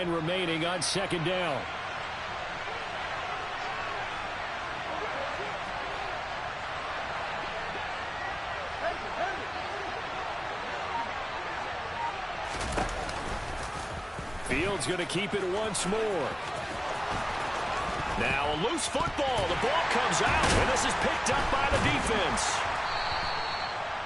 9 remaining on second down. Fields going to keep it once more. Now a loose football. The ball comes out, and this is picked up by the defense.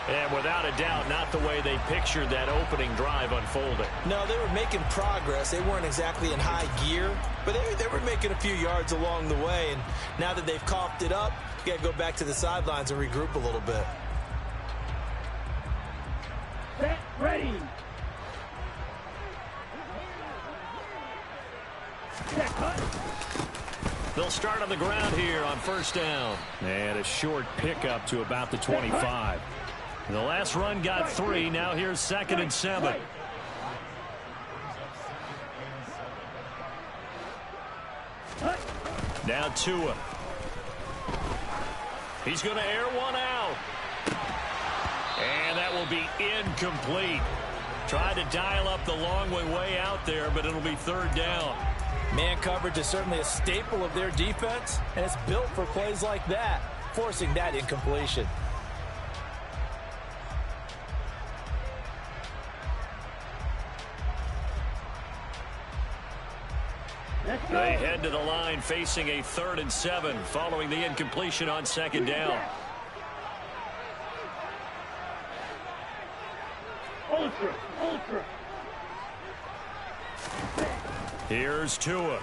And without a doubt, not the way they pictured that opening drive unfolding. No, they were making progress. They weren't exactly in high gear, but they were making a few yards along the way. And now that they've coughed it up, you got to go back to the sidelines and regroup a little bit. Set, ready. Set, cut. They'll start on the ground here on first down. And a short pickup to about the 25. The last run got 3. Now here's 2nd and 7. Now Tua. He's going to air one out. And that will be incomplete. Tried to dial up the long way out there, but it'll be 3rd down. Man coverage is certainly a staple of their defense, and it's built for plays like that, forcing that incompletion. They head to the line facing a 3rd and 7 following the incompletion on 2nd down. Ultra. Here's Tua.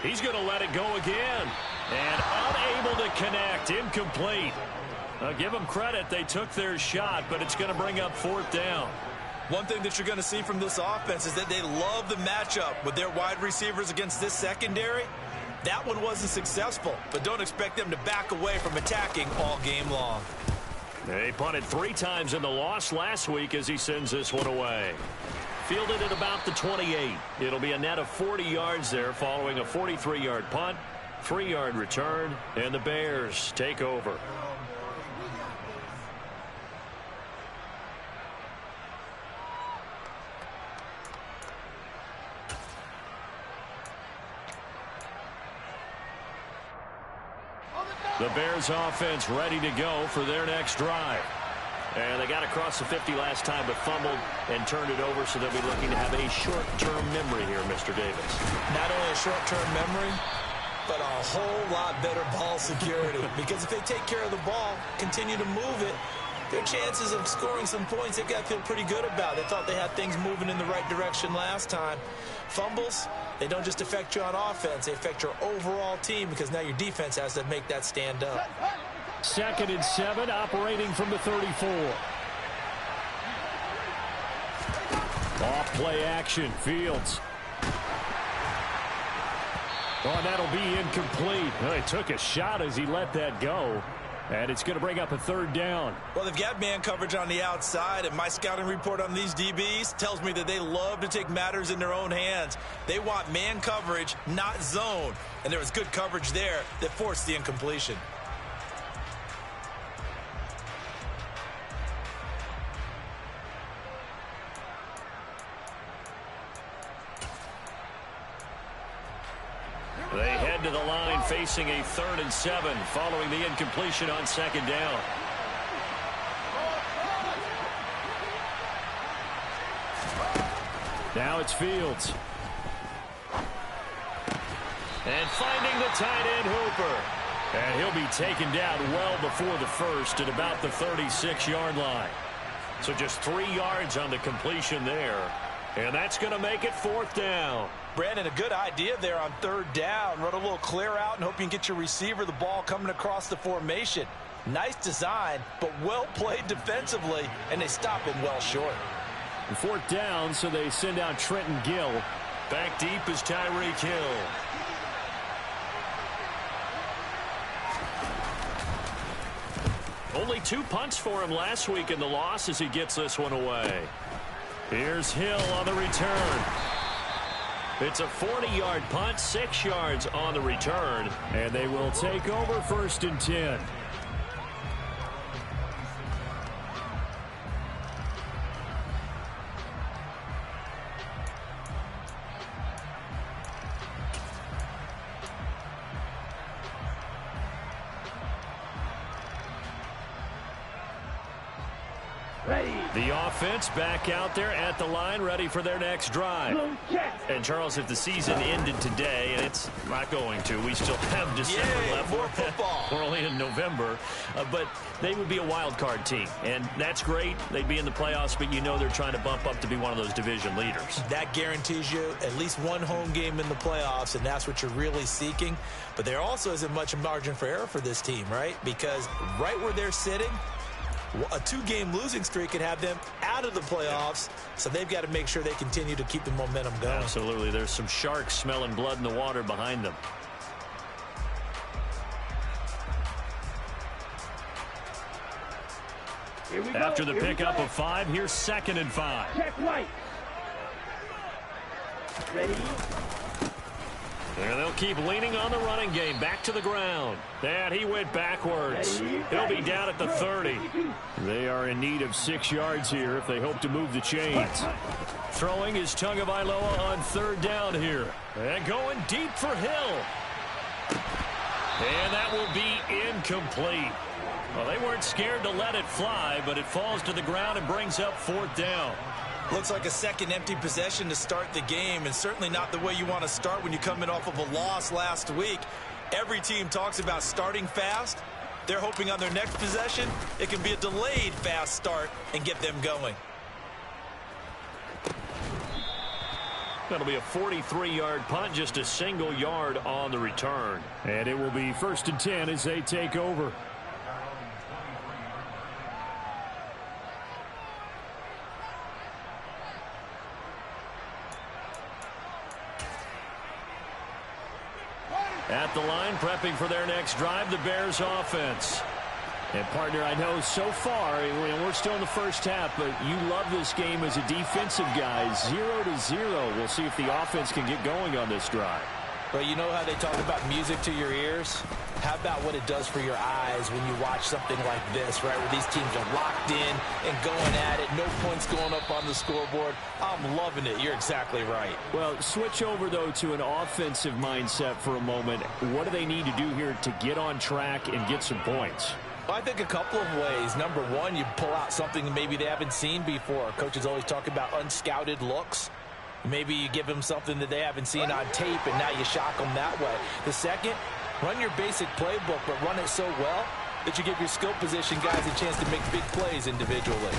He's going to let it go again. And unable to connect. Incomplete. I'll give them credit. They took their shot, but it's going to bring up 4th down. One thing that you're going to see from this offense is that they love the matchup with their wide receivers against this secondary. That one wasn't successful, but don't expect them to back away from attacking all game long. They punted 3 times in the loss last week as he sends this one away. Fielded at about the 28. It'll be a net of 40 yards there following a 43-yard punt, 3-yard return, and the Bears take over. The Bears offense ready to go for their next drive. And they got across the 50 last time but fumbled and turned it over, so they'll be looking to have a short-term memory here, Mr. Davis. Not only a short-term memory, but a whole lot better ball security. Because if they take care of the ball, continue to move it, their chances of scoring some points, they've got to feel pretty good about. They thought they had things moving in the right direction last time. Fumbles, they don't just affect you on offense, they affect your overall team because now your defense has to make that stand up. 2nd and 7, operating from the 34. Off play action, Fields. Oh, that'll be incomplete. Well, he took a shot as he let that go. And it's going to bring up a 3rd down. Well, they've got man coverage on the outside, and my scouting report on these DBs tells me that they love to take matters in their own hands. They want man coverage, not zone. And there was good coverage there that forced the incompletion. They head to the line facing a 3rd and 7 following the incompletion on 2nd down. Now it's Fields. And finding the tight end Hooper. And he'll be taken down well before the first at about the 36-yard line. So just 3 yards on the completion there. And that's going to make it 4th down. Brandon, a good idea there on 3rd down. Run a little clear out and hope you can get your receiver the ball coming across the formation. Nice design, but well played defensively, and they stop him well short. 4th down, so they send out Trenton Gill. Back deep is Tyreek Hill. Only 2 punts for him last week in the loss as he gets this one away. Here's Hill on the return. It's a 40-yard punt, 6 yards on the return, and they will take over 1st and 10. ready. The offense back out there at the line, ready for their next drive. Boom, check. And, Charles, if the season ended today, and it's not going to, we still have December left. More football. We're only in November. But they would be a wild card team, and that's great. They'd be in the playoffs, but you know they're trying to bump up to be one of those division leaders. That guarantees you at least one home game in the playoffs, and that's what you're really seeking. But there also isn't much margin for error for this team, right? Because right where they're sitting, a two-game losing streak could have them out of the playoffs, so they've got to make sure they continue to keep the momentum going. Absolutely. There's some sharks smelling blood in the water behind them. Here we go. After the Here we pickup go. of 5, here's 2nd and 5. Check right. Ready. And they'll keep leaning on the running game. Back to the ground. And he went backwards. He'll be down at the 30. They are in need of 6 yards here if they hope to move the chains. Throwing is Tagovailoa on 3rd down here. And going deep for Hill. And that will be incomplete. Well, they weren't scared to let it fly, but it falls to the ground and brings up 4th down. Looks like a second empty possession to start the game, and certainly not the way you want to start when you come in off of a loss last week. Every team talks about starting fast. They're hoping on their next possession it can be a delayed fast start and get them going. That'll be a 43-yard punt, just a single yard on the return. And it will be 1st and 10 as they take over. At the line, prepping for their next drive, the Bears offense. And, partner, I know so far, we're still in the first half, but you love this game as a defensive guy. 0-0. We'll see if the offense can get going on this drive. Well, you know how they talk about music to your ears? How about what it does for your eyes when you watch something like this, right, where these teams are locked in and going at it, no points going up on the scoreboard? I'm loving it. You're exactly right. Well, switch over, though, to an offensive mindset for a moment. What do they need to do here to get on track and get some points? Well, I think a couple of ways. Number one, you pull out something that maybe they haven't seen before. Coaches always talk about unscouted looks. Maybe you give them something that they haven't seen on tape, and now you shock them that way. The second, run your basic playbook, but run it so well that you give your skill position guys a chance to make big plays individually.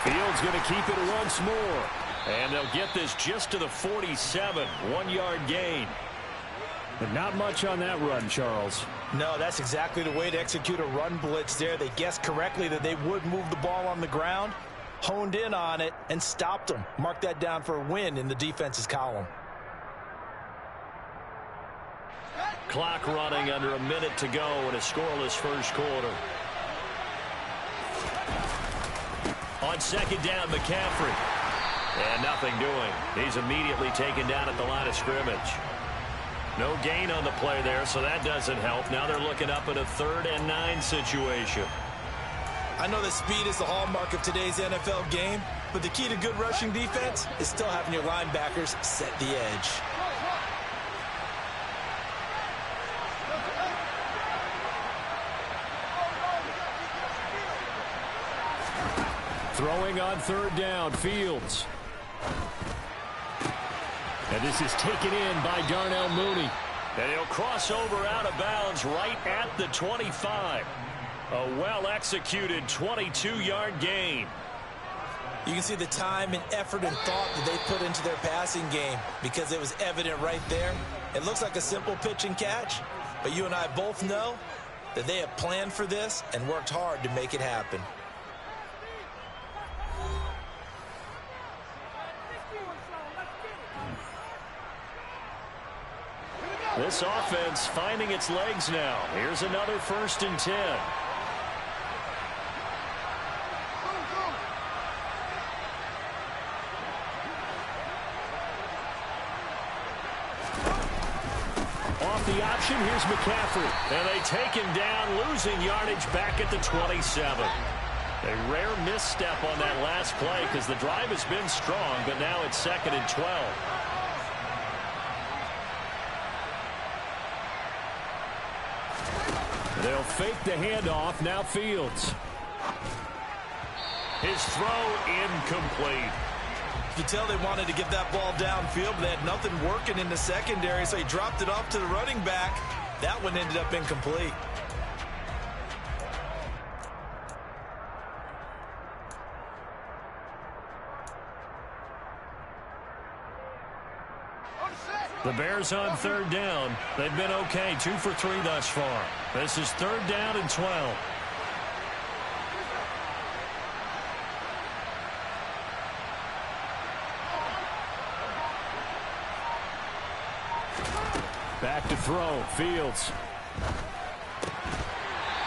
Fields going to keep it once more. And they'll get this just to the 47. 1-yard gain. But not much on that run, Charles. No, that's exactly the way to execute a run blitz there. They guessed correctly that they would move the ball on the ground, honed in on it, and stopped them. Mark that down for a win in the defense's column. Clock running under a minute to go in a scoreless first quarter. On 2nd down, McCaffrey. And nothing doing. He's immediately taken down at the line of scrimmage. No gain on the play there, so that doesn't help. Now they're looking up at a 3rd and 9 situation. I know that speed is the hallmark of today's NFL game, but the key to good rushing defense is still having your linebackers set the edge. Throwing on 3rd down, Fields. And this is taken in by Darnell Mooney. And he'll cross over out of bounds right at the 25. A well-executed 22-yard gain. You can see the time and effort and thought that they put into their passing game because it was evident right there. It looks like a simple pitch and catch, but you and I both know that they have planned for this and worked hard to make it happen. This offense finding its legs now. Here's another 1st and 10. Off the option, here's McCaffrey. And they take him down, losing yardage back at the 27. A rare misstep on that last play because the drive has been strong, but now it's 2nd and 12. They'll fake the handoff. Now Fields. His throw incomplete. You tell they wanted to get that ball downfield, but they had nothing working in the secondary, so he dropped it off to the running back. That one ended up incomplete. The Bears on third down. They've been okay, 2 for 3 thus far. This is third down and 12. Back to throw, Fields.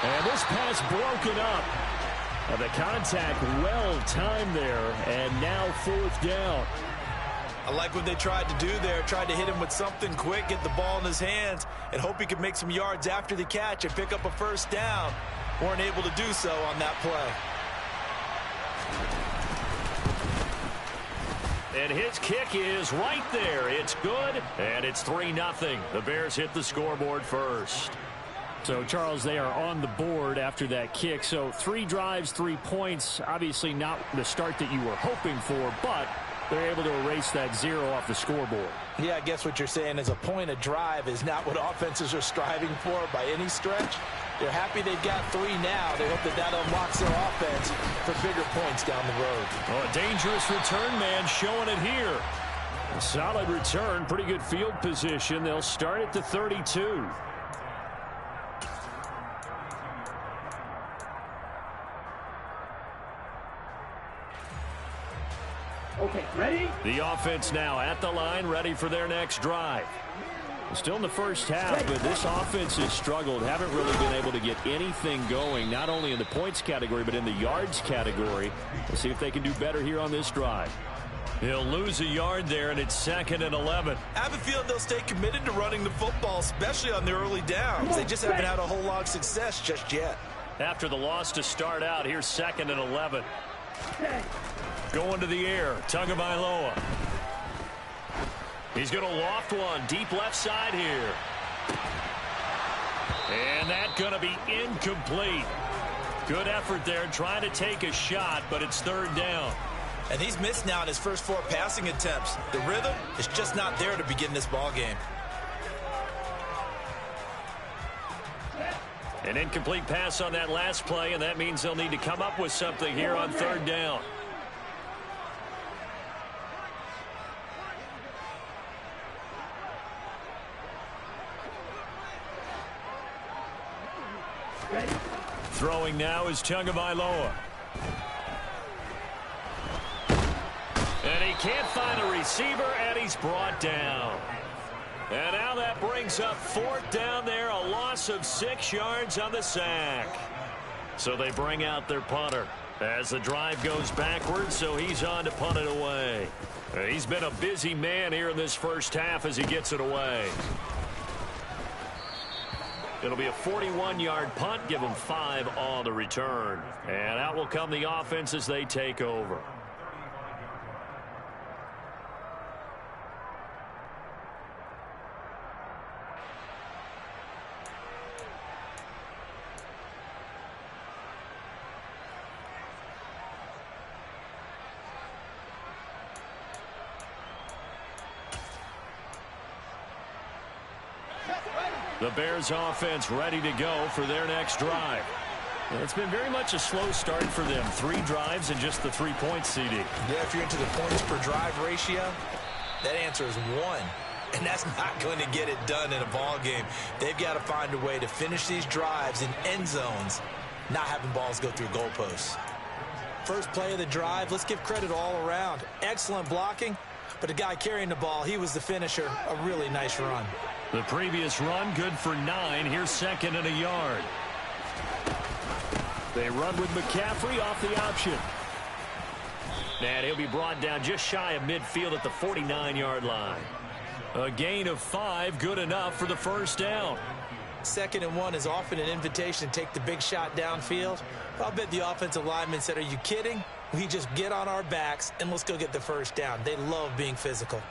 And this pass broken up. The contact well timed there, and now fourth down. I like what they tried to do there, tried to hit him with something quick, get the ball in his hands, and hope he could make some yards after the catch and pick up a first down. Weren't able to do so on that play. And his kick is right there. It's good, and it's 3-0. The Bears hit the scoreboard first. So, Charles, they are on the board after that kick. So 3 drives, 3 points. Obviously not the start that you were hoping for, but they're able to erase that 0 off the scoreboard. Yeah, I guess what you're saying is a point of drive is not what offenses are striving for by any stretch. They're happy they've got 3 now. They hope that unlocks their offense for bigger points down the road. Oh, a dangerous return man showing it here. A solid return, pretty good field position. They'll start at the 32. Okay, ready? The offense now at the line, ready for their next drive. Still in the first half, but this offense has struggled. Haven't really been able to get anything going, not only in the points category, but in the yards category. We'll see if they can do better here on this drive. He'll lose a yard there, and it's 2nd and 11. I have a feeling they'll stay committed to running the football, especially on the early downs. They just haven't had a whole lot of success just yet. After the loss to start out, here's 2nd and 11. Going to the air, Tagovailoa. He's going to loft one deep left side here. And that's going to be incomplete. Good effort there trying to take a shot, but it's 3rd down. And he's missed now in his first 4 passing attempts. The rhythm is just not there to begin this ball game. An incomplete pass on that last play, and that means they'll need to come up with something here on 3rd down. Throwing now is Tagovailoa. And he can't find a receiver, and he's brought down. And now that brings up 4th down there, a loss of 6 yards on the sack. So they bring out their punter as the drive goes backwards, so he's on to punt it away. He's been a busy man here in this first half as he gets it away. It'll be a 41-yard punt, give them 5 on the return. And out will come the offense as they take over. The Bears offense ready to go for their next drive. It's been very much a slow start for them. 3 drives and just the 3 points, CD. Yeah, if you're into the points per drive ratio, that answer is 1. And that's not going to get it done in a ball game. They've got to find a way to finish these drives in end zones, not having balls go through goalposts. First play of the drive, let's give credit all around. Excellent blocking, but the guy carrying the ball, he was the finisher. A really nice run. The previous run, good for 9. Here's 2nd and a yard. They run with McCaffrey off the option. And he'll be brought down just shy of midfield at the 49-yard line. A gain of 5, good enough for the first down. 2nd and 1 is often an invitation to take the big shot downfield. I'll bet the offensive lineman said, are you kidding? We just get on our backs and let's go get the first down. They love being physical.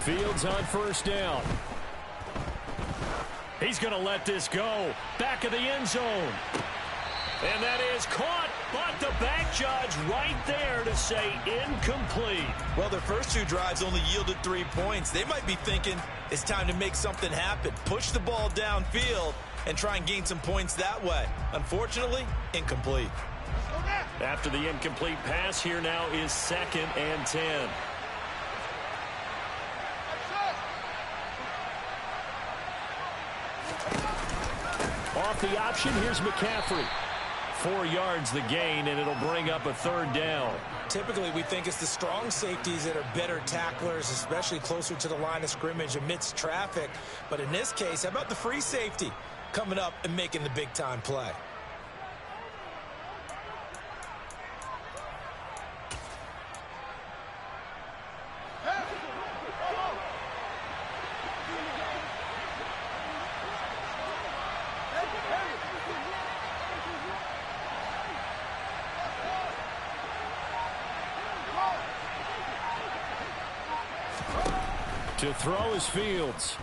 Fields on first down. He's going to let this go. Back of the end zone. And that is caught, but the back judge right there to say incomplete. Well, their first two drives only yielded 3 points. They might be thinking it's time to make something happen. Push the ball downfield and try and gain some points that way. Unfortunately, incomplete. After the incomplete pass, here now is 2nd and 10. Off the option, here's McCaffrey. 4 yards the gain, and it'll bring up a 3rd down. Typically, we think it's the strong safeties that are better tacklers, especially closer to the line of scrimmage amidst traffic. But in this case, how about the free safety coming up and making the big-time play? To throw is Fields.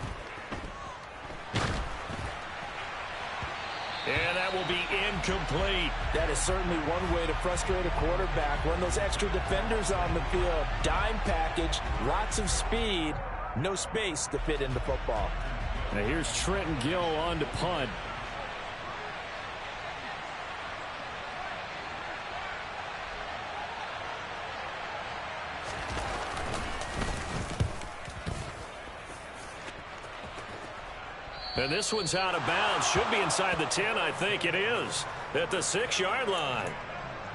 And that will be incomplete. That is certainly one way to frustrate a quarterback. Run those extra defenders on the field. Dime package, lots of speed, no space to fit into football. Now here's Trenton Gill on to punt. And this one's out of bounds. Should be inside the 10, I think it is. At the 6-yard line.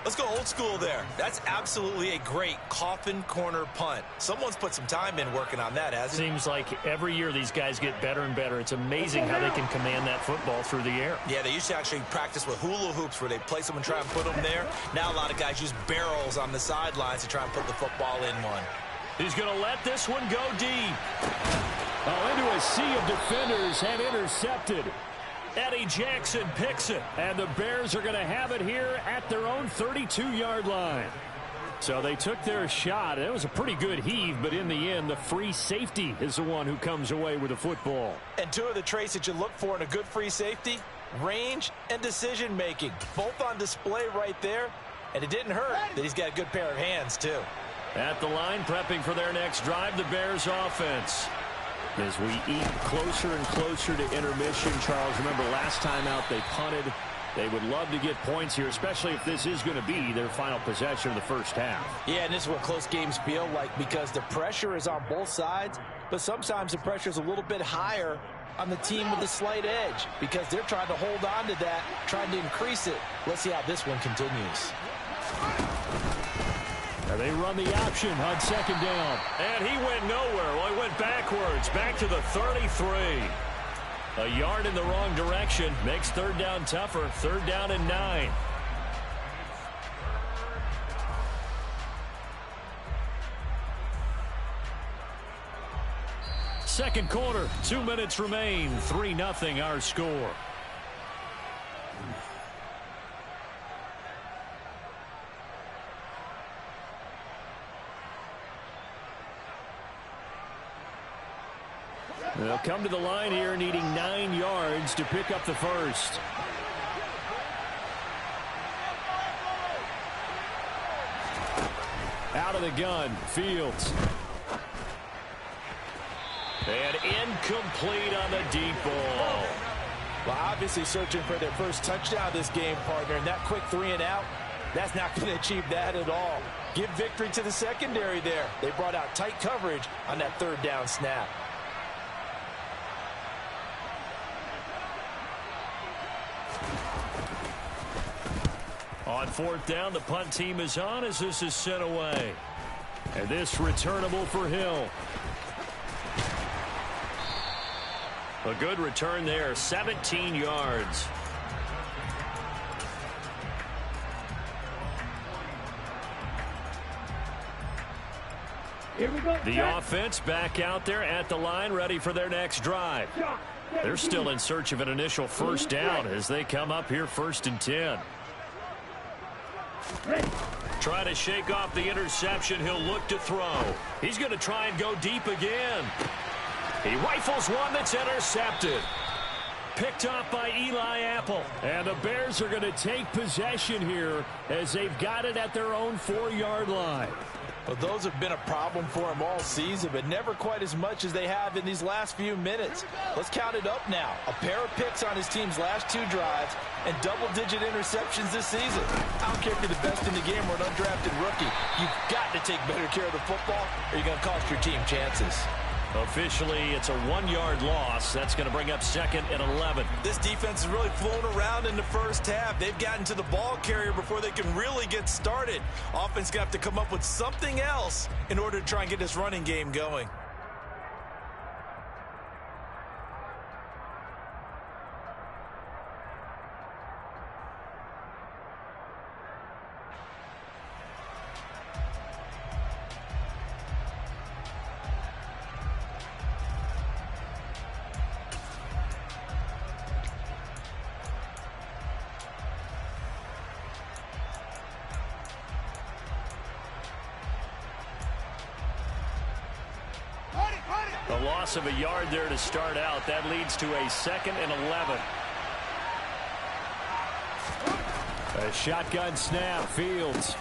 Let's go old school there. That's absolutely a great coffin corner punt. Someone's put some time in working on that, hasn't he? Seems like every year these guys get better and better. It's amazing how they can command that football through the air. Yeah, they used to actually practice with hula hoops where they place them and try and put them there. Now a lot of guys use barrels on the sidelines to try and put the football in one. He's going to let this one go deep. Oh, into a sea of defenders and intercepted. Eddie Jackson picks it. And the Bears are going to have it here at their own 32-yard line. So they took their shot. It was a pretty good heave, but in the end, the free safety is the one who comes away with the football. And two of the traits that you look for in a good free safety, range and decision-making. Both on display right there. And it didn't hurt that he's got a good pair of hands, too. At the line, prepping for their next drive, the Bears offense. As we eat closer and closer to intermission, Charles, remember last time out they punted. They would love to get points here, especially if this is going to be their final possession of the first half. Yeah, and this is what close games feel like because the pressure is on both sides, but sometimes the pressure is a little bit higher on the team with the slight edge because they're trying to hold on to that, trying to increase it. Let's see how this one continues. Now they run the option on second down. And he went nowhere. Well, he went backwards, back to the 33. A yard in the wrong direction makes third down tougher. 3rd down and 9. Second quarter, 2 minutes remain. 3-0 our score. They'll come to the line here needing 9 yards to pick up the first. Out of the gun, Fields. And incomplete on the deep ball. Well, obviously searching for their first touchdown this game, partner, and that quick 3 and out, that's not going to achieve that at all. Give victory to the secondary there. They brought out tight coverage on that 3rd down snap. On 4th down, the punt team is on as this is sent away. And this returnable for Hill. A good return there, 17 yards. Here we go. The offense back out there at the line, ready for their next drive. They're still in search of an initial first down as they come up here 1st and 10. Ready. Trying to shake off the interception. He'll look to throw. He's going to try and go deep again. He rifles one that's intercepted. Picked off by Eli Apple. And the Bears are going to take possession here as they've got it at their own 4-yard line. Well, those have been a problem for him all season, but never quite as much as they have in these last few minutes. Let's count it up now. A pair of picks on his team's last 2 drives and double-digit interceptions this season. I don't care if you're the best in the game or an undrafted rookie. You've got to take better care of the football or you're going to cost your team chances. Officially, it's a 1-yard loss. That's going to bring up 2nd and 11. This defense has really flown around in the first half. They've gotten to the ball carrier before they can really get started. Offense going to have to come up with something else in order to try and get this running game going. A loss of a yard there to start out. That leads to a 2nd and 11. A shotgun snap, Fields.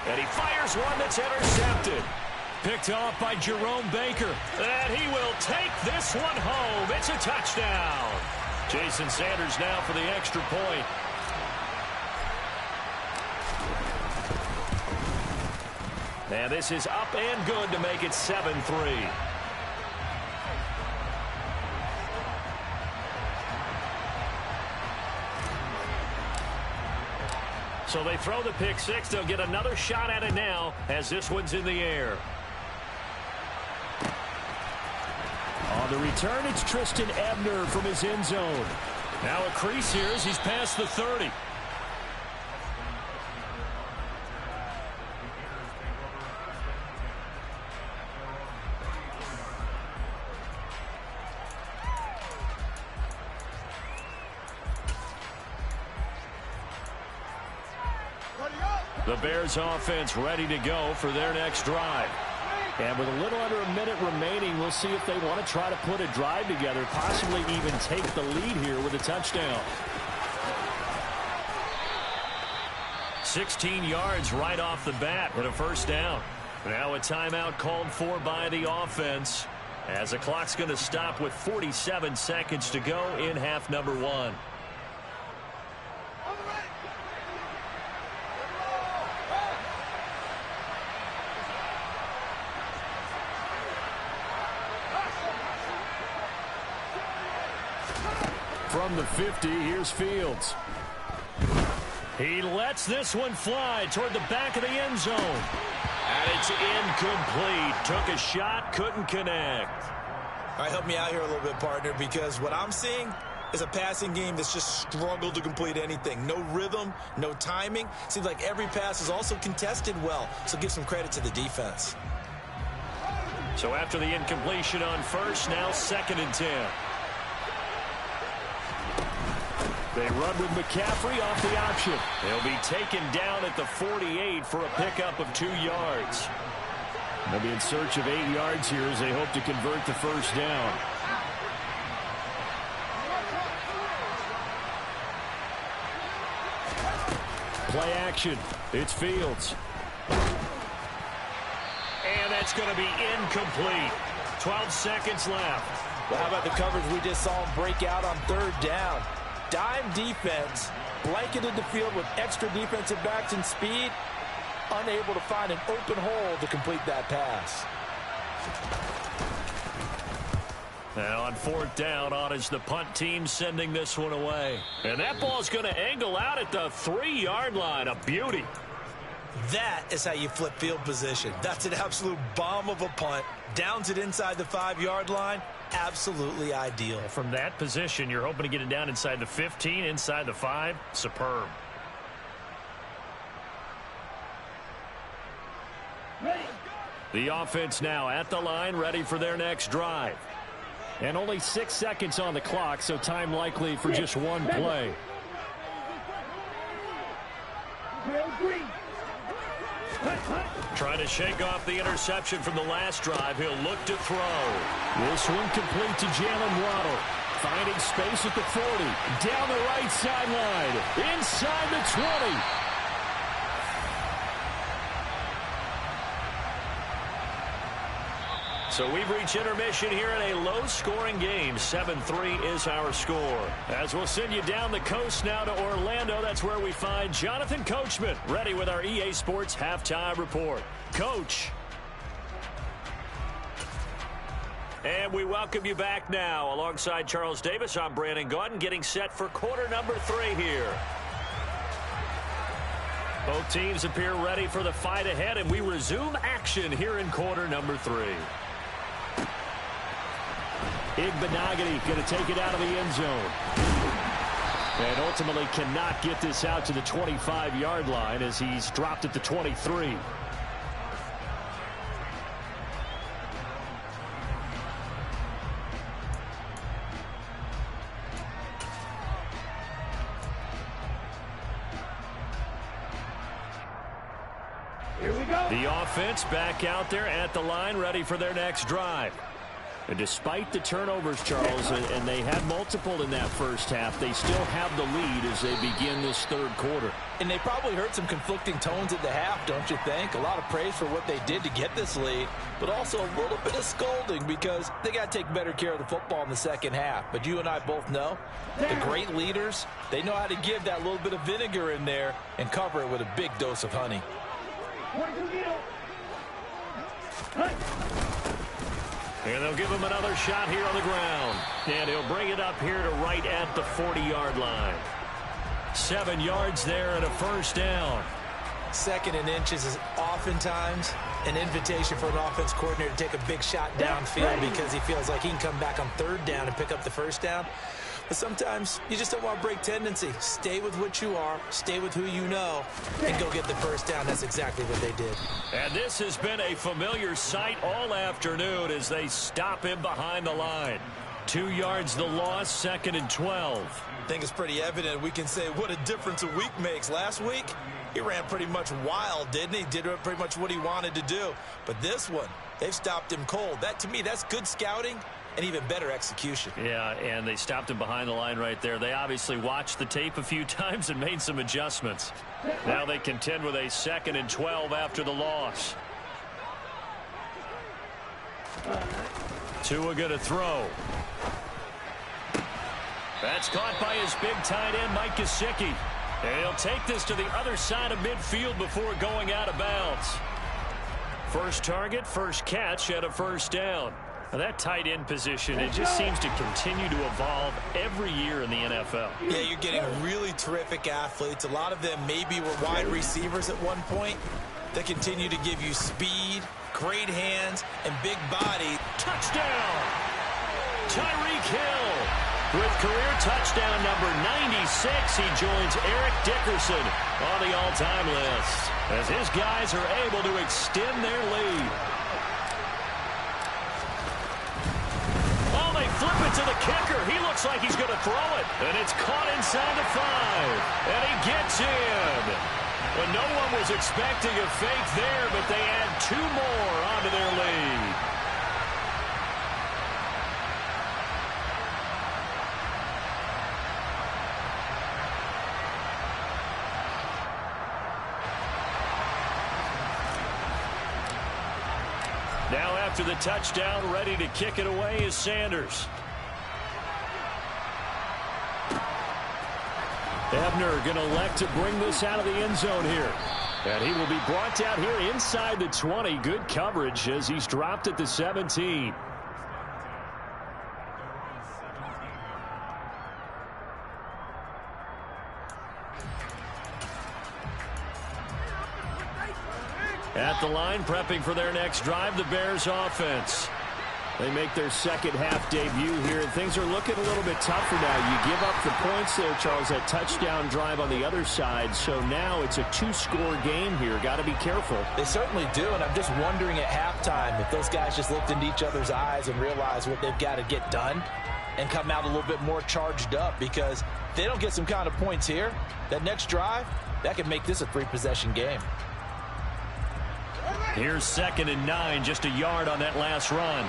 And he fires one that's intercepted. Picked off by Jerome Baker. And he will take this one home. It's a touchdown. Jason Sanders now for the extra point. And this is up and good to make it 7-3. So they throw the pick 6. They'll get another shot at it now as this one's in the air. On the return, it's Tristan Ebner from his end zone. Now a crease here as he's past the 30. The Bears offense ready to go for their next drive. And with a little under a minute remaining, we'll see if they want to try to put a drive together, possibly even take the lead here with a touchdown. 16 yards right off the bat with a first down. Now a timeout called for by the offense as the clock's going to stop with 47 seconds to go in half number 1. From the 50, here's Fields. He lets this one fly toward the back of the end zone. And it's incomplete. Took a shot, couldn't connect. All right, help me out here a little bit, partner, because what I'm seeing is a passing game that's just struggled to complete anything. No rhythm, no timing. Seems like every pass is also contested well, so give some credit to the defense. So after the incompletion on first, now 2nd and 10. They run with McCaffrey off the option. He'll be taken down at the 48 for a pickup of 2 yards. They'll be in search of 8 yards here as they hope to convert the first down. Play action. It's Fields. And that's going to be incomplete. 12 seconds left. Well, how about the coverage we just saw him break out on 3rd down? Dime defense, blanketed the field with extra defensive backs and speed, unable to find an open hole to complete that pass. Now on 4th down, on is the punt team sending this one away. And that ball's going to angle out at the 3-yard line. A beauty. That is how you flip field position. That's an absolute bomb of a punt. Downs it inside the 5-yard line. Absolutely ideal. From that position, you're hoping to get it down inside the 15, inside the 5. Superb. The offense now at the line, ready for their next drive. And only 6 seconds on the clock, so time likely for just one play. Trying to shake off the interception from the last drive. He'll look to throw. This one complete to Jalen Waddle. Finding space at the 40. Down the right sideline. Inside the 20. So we've reached intermission here in a low-scoring game. 7-3 is our score. As we'll send you down the coast now to Orlando, that's where we find Jonathan Coachman, ready with our EA Sports Halftime Report. Coach. And we welcome you back now. Alongside Charles Davis, I'm Brandon Gaudin, getting set for quarter number 3 here. Both teams appear ready for the fight ahead, and we resume action here in quarter number 3. Igbenogany going to take it out of the end zone. And ultimately cannot get this out to the 25-yard line as he's dropped at the 23. Here we go. The offense back out there at the line, ready for their next drive. And despite the turnovers, Charles, and they had multiple in that first half, they still have the lead as they begin this third quarter. And they probably heard some conflicting tones at the half, don't you think? A lot of praise for what they did to get this lead, but also a little bit of scolding because they got to take better care of the football in the second half. But you and I both know the great leaders, they know how to give that little bit of vinegar in there and cover it with a big dose of honey. And they'll give him another shot here on the ground. And he'll bring it up here to right at the 40-yard line. 7 yards there and a first down. Second and inches is oftentimes an invitation for an offense coordinator to take a big shot downfield because he feels like he can come back on third down and pick up the first down. But sometimes you just don't want to break tendency. Stay with what you are, stay with who you know, and go get the first down. That's exactly what they did. And this has been a familiar sight all afternoon as they stop him behind the line. 2 yards the loss, 2nd and 12. I think it's pretty evident we can say what a difference a week makes. Last week, he ran pretty much wild, didn't he? Did pretty much what he wanted to do. But this one, they've stopped him cold. That, to me, that's good scouting and even better execution. Yeah, and they stopped him behind the line right there. They obviously watched the tape a few times and made some adjustments. Now they contend with a 2nd and 12 after the loss. Tua going to throw. That's caught by his big tight end, Mike Gesicki. And he'll take this to the other side of midfield before going out of bounds. First target, first catch, and a first down. Now that tight end position, it just seems to continue to evolve every year in the NFL. Yeah, you're getting really terrific athletes. A lot of them maybe were wide receivers at one point. They continue to give you speed, great hands, and big body. Touchdown! Tyreek Hill. With career touchdown number 96, he joins Eric Dickerson on the all-time list as his guys are able to extend their lead. Oh, they flip it to the kicker. He looks like he's going to throw it, and it's caught inside the 5, and he gets in. Well, no one was expecting a fake there, but they add 2 more onto their lead. Now after the touchdown, ready to kick it away is Sanders. Ebner going to elect to bring this out of the end zone here. And he will be brought down here inside the 20. Good coverage as he's dropped at the 17. At the line, prepping for their next drive, the Bears offense. They make their second half debut here, and things are looking a little bit tougher now. You give up the points there, Charles, that touchdown drive on the other side. So now it's a 2-score game here. Got to be careful. They certainly do, and I'm just wondering at halftime if those guys just looked into each other's eyes and realized what they've got to get done and come out a little bit more charged up, because if they don't get some kind of points here, that next drive, that could make this a 3-possession game. Here's 2nd and 9, just a yard on that last run.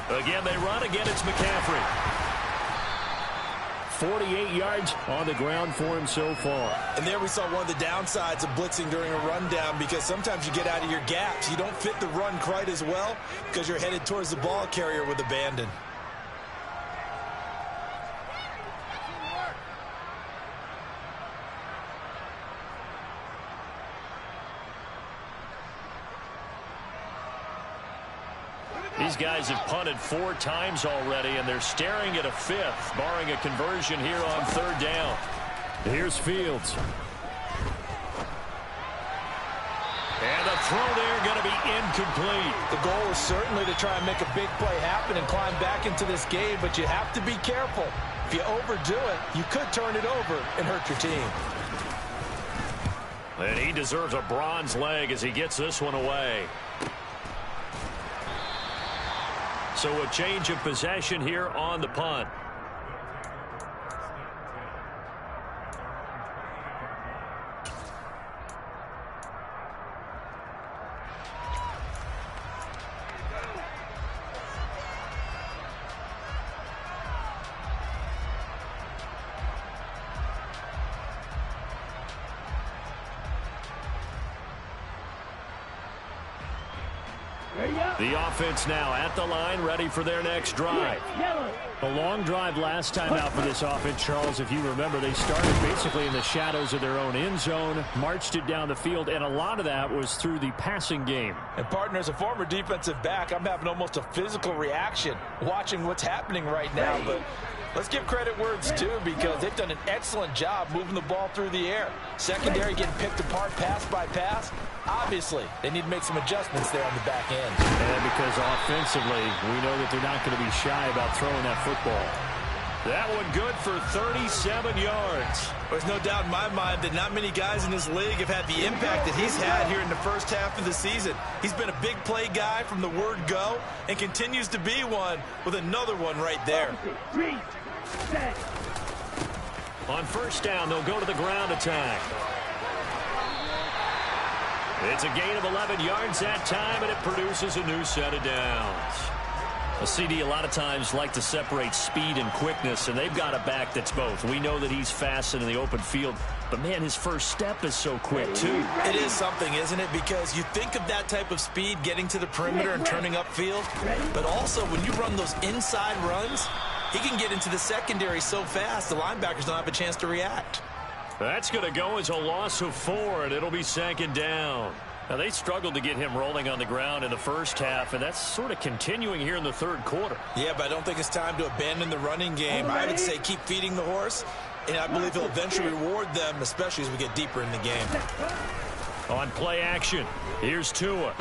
Again, they run. Again, it's McCaffrey. 48 yards on the ground for him so far. And there we saw one of the downsides of blitzing during a rundown, because sometimes you get out of your gaps. You don't fit the run quite as well because you're headed towards the ball carrier with abandon. These guys have punted 4 times already, and they're staring at a 5th, barring a conversion here on 3rd down. Here's Fields. And the throw there going to be incomplete. The goal is certainly to try and make a big play happen and climb back into this game, but you have to be careful. If you overdo it, you could turn it over and hurt your team. And he deserves a bronze leg as he gets this one away. So a change of possession here on the punt. The offense now at the line, ready for their next drive. A long drive last time out for this offense, Charles. If you remember, they started basically in the shadows of their own end zone, marched it down the field, and a lot of that was through the passing game. And partner, as a former defensive back, I'm having almost a physical reaction watching what's happening right now. But let's give credit where it's due, because they've done an excellent job moving the ball through the air. Secondary getting picked apart pass by pass. Obviously, they need to make some adjustments there on the back end. And because offensively, we know that they're not going to be shy about throwing that football. That one good for 37 yards. There's no doubt in my mind that not many guys in this league have had the impact that he's had here in the first half of the season. He's been a big play guy from the word go and continues to be one with another one right there. On 1st down, they'll go to the ground attack. It's a gain of 11 yards that time, and it produces a new set of downs. A CD a lot of times like to separate speed and quickness, and they've got a back that's both. We know that he's fast in the open field, but, man, his first step is so quick, too. It is something, isn't it? Because you think of that type of speed getting to the perimeter and turning upfield, but also when you run those inside runs, he can get into the secondary so fast the linebackers don't have a chance to react. That's going to go as a loss of 4, and it'll be 2nd down. Now, they struggled to get him rolling on the ground in the first half, and that's sort of continuing here in the 3rd quarter. Yeah, but I don't think it's time to abandon the running game. I would say keep feeding the horse, and I believe he'll eventually reward them, especially as we get deeper in the game. On play action, here's Tua.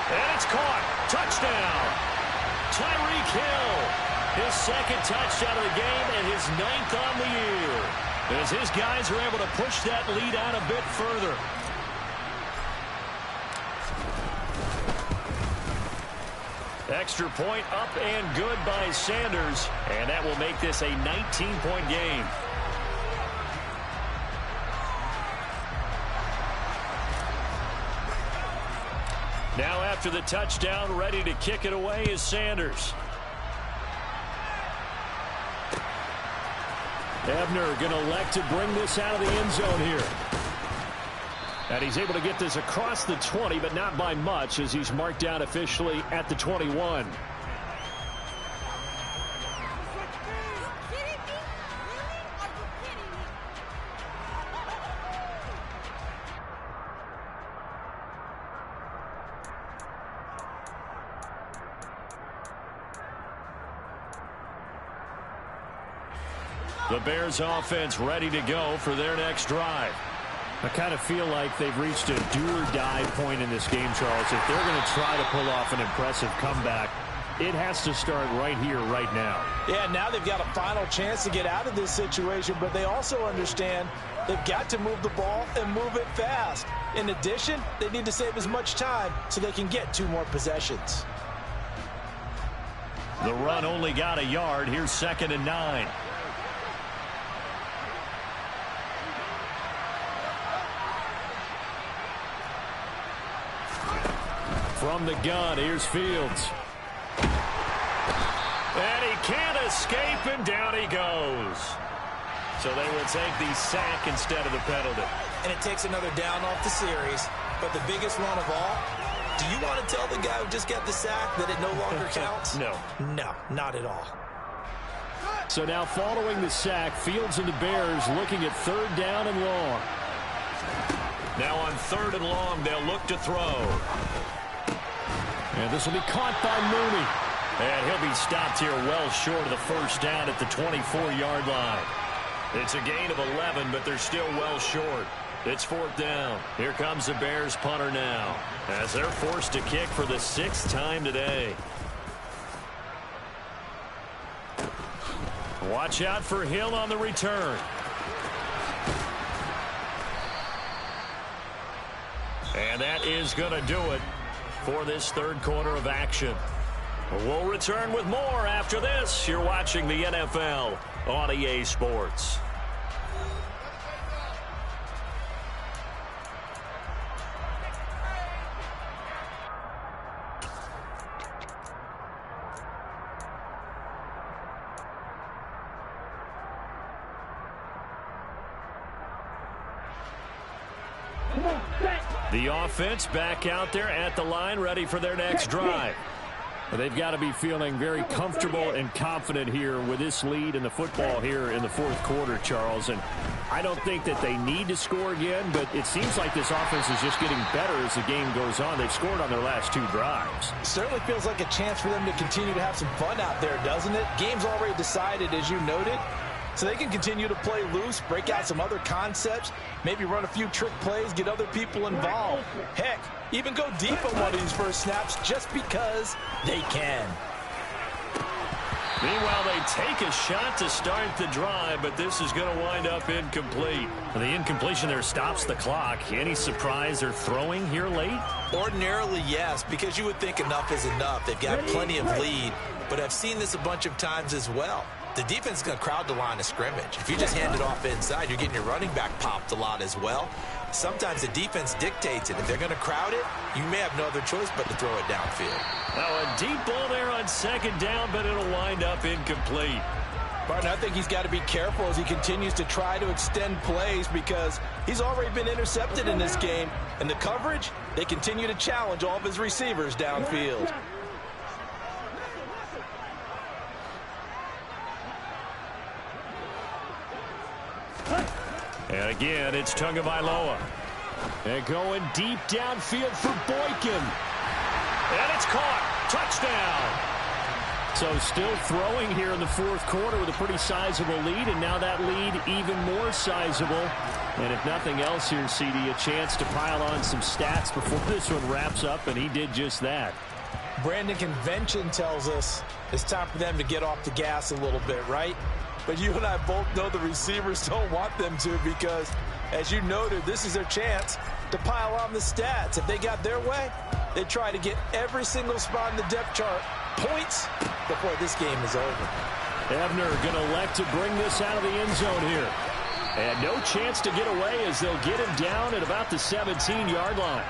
And it's caught. Touchdown. Tyreek Hill. His 2nd touchdown of the game and his 9th on the year, as his guys are able to push that lead out a bit further. Extra point up and good by Sanders, and that will make this a 19-point game. Now after the touchdown, ready to kick it away is Sanders. Ebner going to elect to bring this out of the end zone here. And he's able to get this across the 20, but not by much, as he's marked down officially at the 21. The Bears offense ready to go for their next drive. I kind of feel like they've reached a do-or-die point in this game, Charles. If they're going to try to pull off an impressive comeback, it has to start right here, right now. Yeah, now they've got a final chance to get out of this situation, but they also understand they've got to move the ball and move it fast. In addition, they need to save as much time so they can get 2 more possessions. The run only got a yard. Here's 2nd and 9. From the gun, here's Fields. And he can't escape, and down he goes. So they will take the sack instead of the penalty. And it takes another down off the series. But the biggest one of all, do you want to tell the guy who just got the sack that it no longer counts? No. No, not at all. So now following the sack, Fields and the Bears looking at 3rd down and long. Now on 3rd and long, they'll look to throw. And this will be caught by Mooney. And he'll be stopped here well short of the 1st down at the 24-yard line. It's a gain of 11, but they're still well short. It's 4th down. Here comes the Bears punter now, as they're forced to kick for the 6th time today. Watch out for Hill on the return. And that is going to do it for this 3rd quarter of action. We'll return with more after this. You're watching the NFL on EA Sports. The offense back out there at the line, ready for their next drive. They've got to be feeling very comfortable and confident here with this lead in the football here in the 4th quarter, Charles. And I don't think that they need to score again, but it seems like this offense is just getting better as the game goes on. They've scored on their last 2 drives. Certainly feels like a chance for them to continue to have some fun out there, doesn't it? Game's already decided, as you noted. So they can continue to play loose, break out some other concepts, maybe run a few trick plays, get other people involved. Heck, even go deep on one of these first snaps just because they can. Meanwhile, they take a shot to start the drive, but this is going to wind up incomplete. The incompletion there stops the clock. Any surprise they're throwing here late? Ordinarily, yes, because you would think enough is enough. They've got plenty of lead, but I've seen this a bunch of times as well. The defense is going to crowd the line of scrimmage. If you just hand it off inside, you're getting your running back popped a lot as well. Sometimes the defense dictates it. If they're going to crowd it, you may have no other choice but to throw it downfield. Now a deep ball there on 2nd down, but it'll wind up incomplete. Barton, I think he's got to be careful as he continues to try to extend plays because he's already been intercepted in this game. And the coverage, they continue to challenge all of his receivers downfield. And again, it's Tagovailoa. And going deep downfield for Boykin. And it's caught. Touchdown. So still throwing here in the 4th quarter with a pretty sizable lead, and now that lead even more sizable. And if nothing else here, CD, a chance to pile on some stats before this one wraps up, and he did just that. Brandon, convention tells us it's time for them to get off the gas a little bit, right? But you and I both know the receivers don't want them to because, as you noted, this is their chance to pile on the stats. If they got their way, they try to get every single spot in the depth chart points before this game is over. Ebner going to elect to bring this out of the end zone here. And no chance to get away as they'll get him down at about the 17-yard line.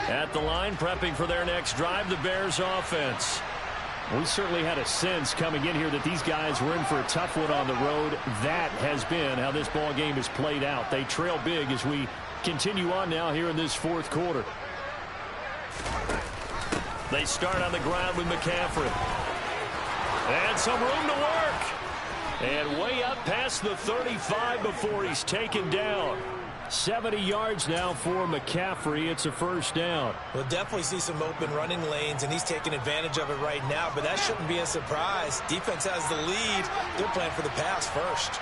At the line, prepping for their next drive, the Bears offense. We certainly had a sense coming in here that these guys were in for a tough one on the road. That has been how this ball game has played out. They trail big as we continue on now here in this 4th quarter. They start on the ground with McCaffrey. And some room to work. And way up past the 35 before he's taken down. 70 yards now for McCaffrey. It's a 1st down. We'll definitely see some open running lanes, and he's taking advantage of it right now, but that shouldn't be a surprise. Defense has the lead. They're playing for the pass first.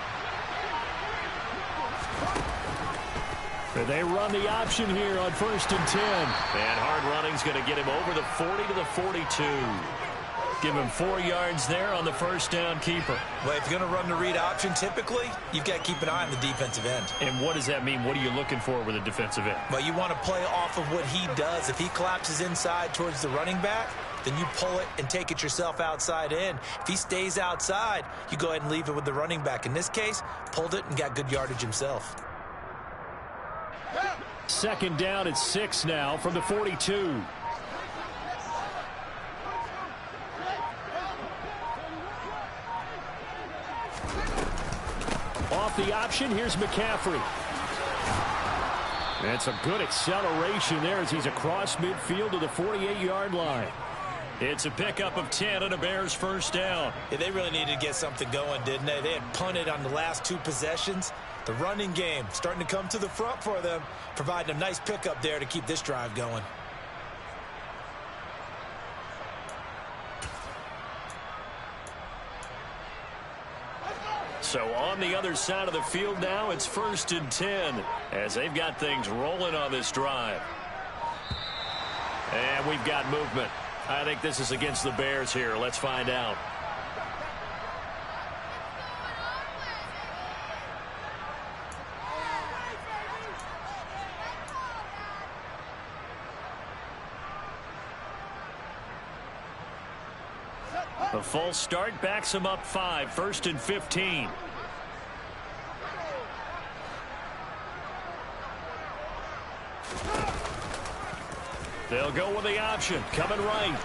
They run the option here on 1st and 10. And hard running's going to get him over the 40 to the 42. give him 4 yards there on the first down keeper. Well, if you're going to run the read option, typically, you've got to keep an eye on the defensive end. And what does that mean? What are you looking for with a defensive end? Well, you want to play off of what he does. If he collapses inside towards the running back, then you pull it and take it yourself outside in. If he stays outside, you go ahead and leave it with the running back. In this case, pulled it and got good yardage himself. Second down at 6 now from the 42. Off the option, here's McCaffrey. That's a good acceleration there as he's across midfield to the 48-yard line. It's a pickup of 10 and a Bears first down. Yeah, they really needed to get something going, didn't they? They had punted on the last 2 possessions. The running game starting to come to the front for them, providing a nice pickup there to keep this drive going. So on the other side of the field now, it's 1st and 10 as they've got things rolling on this drive. And we've got movement. I think this is against the Bears here. Let's find out. A false start backs him up 5, 1st and 15. They'll go with the option, coming right.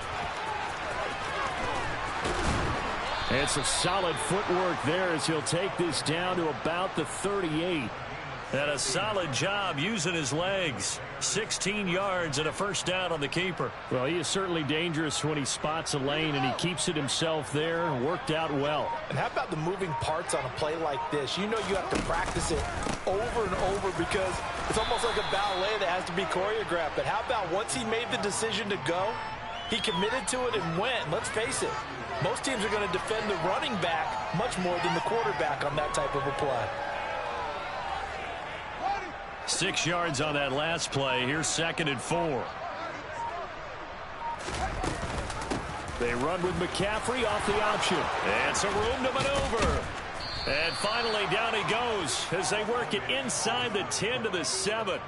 It's a solid footwork there as he'll take this down to about the 38. And a solid job using his legs. 16 yards and a first down on the keeper. Well, he is certainly dangerous when he spots a lane, and he keeps it himself there. Worked out well. And how about the moving parts on a play like this? You know you have to practice it over and over because it's almost like a ballet that has to be choreographed. But how about once he made the decision to go, he committed to it and went. Let's face it, most teams are going to defend the running back much more than the quarterback on that type of a play. 6 yards on that last play. Here's 2nd and 4. They run with McCaffrey off the option. And some room to maneuver. And finally down he goes as they work it inside the 10 to the 7.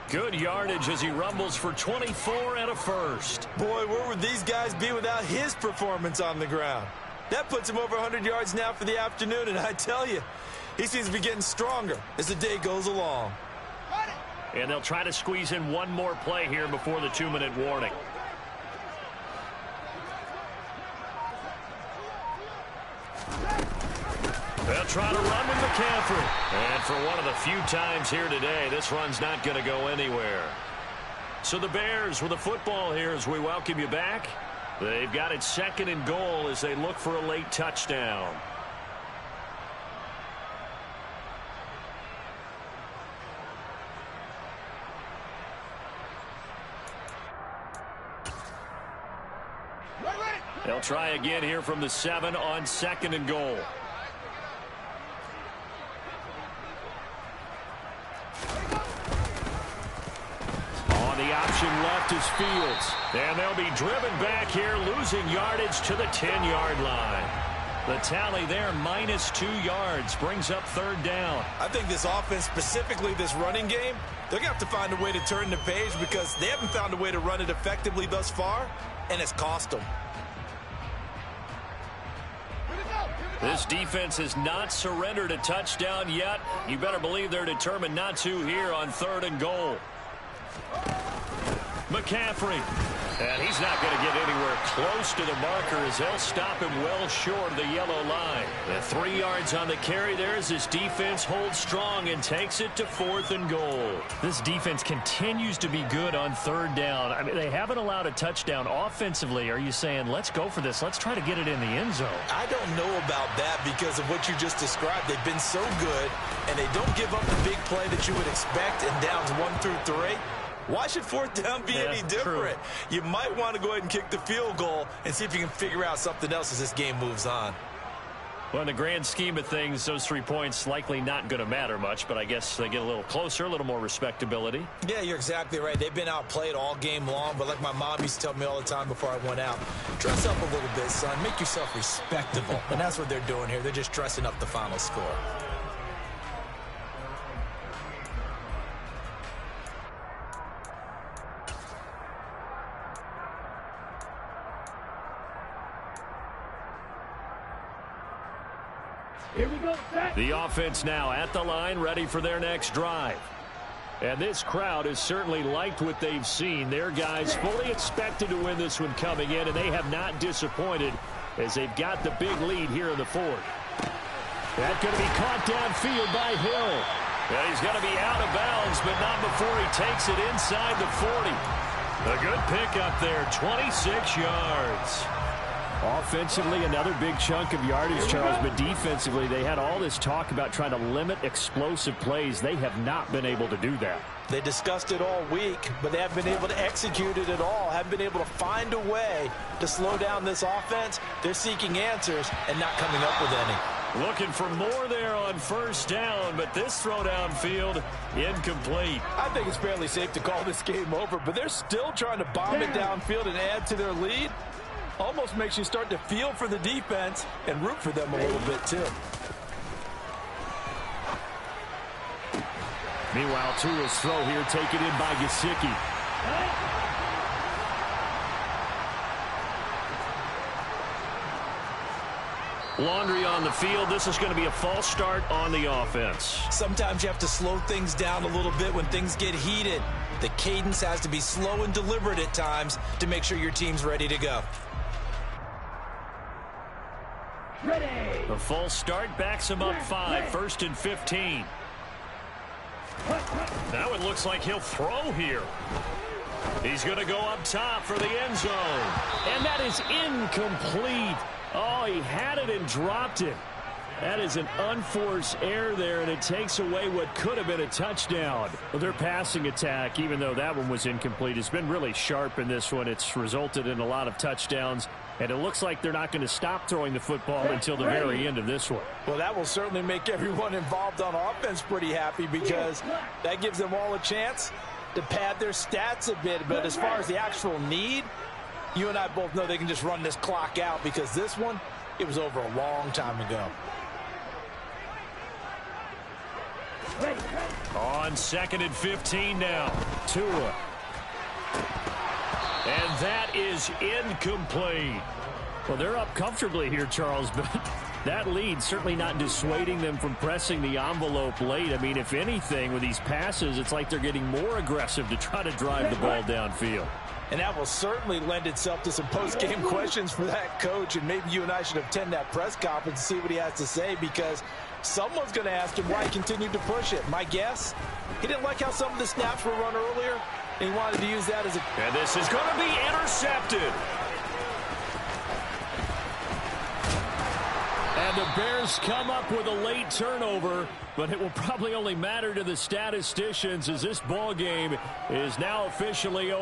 Good yardage as he rumbles for 24 and a first. Boy, where would these guys be without his performance on the ground? That puts him over 100 yards now for the afternoon, and I tell you, he seems to be getting stronger as the day goes along. And they'll try to squeeze in one more play here before the 2-minute warning. They'll try to run with McCaffrey. And for one of the few times here today, this run's not going to go anywhere. So the Bears with the football here as we welcome you back. They've got it 2nd and goal as they look for a late touchdown. They'll try again here from the 7 on 2nd and goal. On the option left is Fields. And they'll be driven back here, losing yardage to the 10-yard line. The tally there, -2 yards, brings up 3rd down. I think this offense, specifically this running game, they're going to have to find a way to turn the page because they haven't found a way to run it effectively thus far, and it's cost them. This defense has not surrendered a touchdown yet. You better believe they're determined not to here on 3rd and goal. McCaffrey. And he's not going to get anywhere close to the marker as they'll stop him well short of the yellow line. The 3 yards on the carry there as this defense holds strong and takes it to 4th and goal. This defense continues to be good on 3rd down. I mean, they haven't allowed a touchdown offensively. Are you saying, let's go for this? Let's try to get it in the end zone. I don't know about that because of what you just described. They've been so good, and they don't give up the big play that you would expect in downs 1 through 3. Why should 4th down be any different? True. You might want to go ahead and kick the field goal and see if you can figure out something else as this game moves on. Well, in the grand scheme of things, those 3 points likely not going to matter much, but I guess they get a little closer, a little more respectability. Yeah, you're exactly right. They've been outplayed all game long, but like my mom used to tell me all the time before I went out, dress up a little bit, son. Make yourself respectable. And that's what they're doing here. They're just dressing up the final score. Here we go. The offense now at the line, ready for their next drive. And this crowd has certainly liked what they've seen. Their guys fully expected to win this one coming in, and they have not disappointed as they've got the big lead here in the fourth. That's going to be caught downfield by Hill. Yeah, he's going to be out of bounds, but not before he takes it inside the 40. A good pickup there, 26 yards. Offensively, another big chunk of yardage, Charles, but defensively, they had all this talk about trying to limit explosive plays. They have not been able to do that. They discussed it all week, but they haven't been able to execute it at all, haven't been able to find a way to slow down this offense. They're seeking answers and not coming up with any. Looking for more there on first down, but this throw downfield incomplete. I think it's fairly safe to call this game over, but they're still trying to bomb it downfield and add to their lead. Almost makes you start to feel for the defense and root for them a little bit, too. Meanwhile, Tua's throw here taken in by Gesicki. Laundry on the field. This is going to be a false start on the offense. Sometimes you have to slow things down a little bit when things get heated. The cadence has to be slow and deliberate at times to make sure your team's ready to go. Ready. The false start backs him up 5, 1st and 15. Now it looks like he'll throw here. He's going to go up top for the end zone. And that is incomplete. Oh, he had it and dropped it. That is an unforced error there, and it takes away what could have been a touchdown. Well, their passing attack, even though that one was incomplete, has been really sharp in this one. It's resulted in a lot of touchdowns, and it looks like they're not going to stop throwing the football until the very end of this one. Well, that will certainly make everyone involved on offense pretty happy because that gives them all a chance to pad their stats a bit. But as far as the actual need, you and I both know they can just run this clock out because this one, it was over a long time ago. On 2nd and 15 now. Tua. And that is incomplete. Well, they're up comfortably here, Charles, but that lead certainly not dissuading them from pressing the envelope late. I mean, if anything, with these passes, it's like they're getting more aggressive to try to drive the ball downfield. And that will certainly lend itself to some post-game questions for that coach, and maybe you and I should attend that press conference and see what he has to say because someone's going to ask him why he continued to push it. My guess, he didn't like how some of the snaps were run earlier, and he wanted to use that as a... And this is going to be intercepted. And the Bears come up with a late turnover, but it will probably only matter to the statisticians as this ball game is now officially over.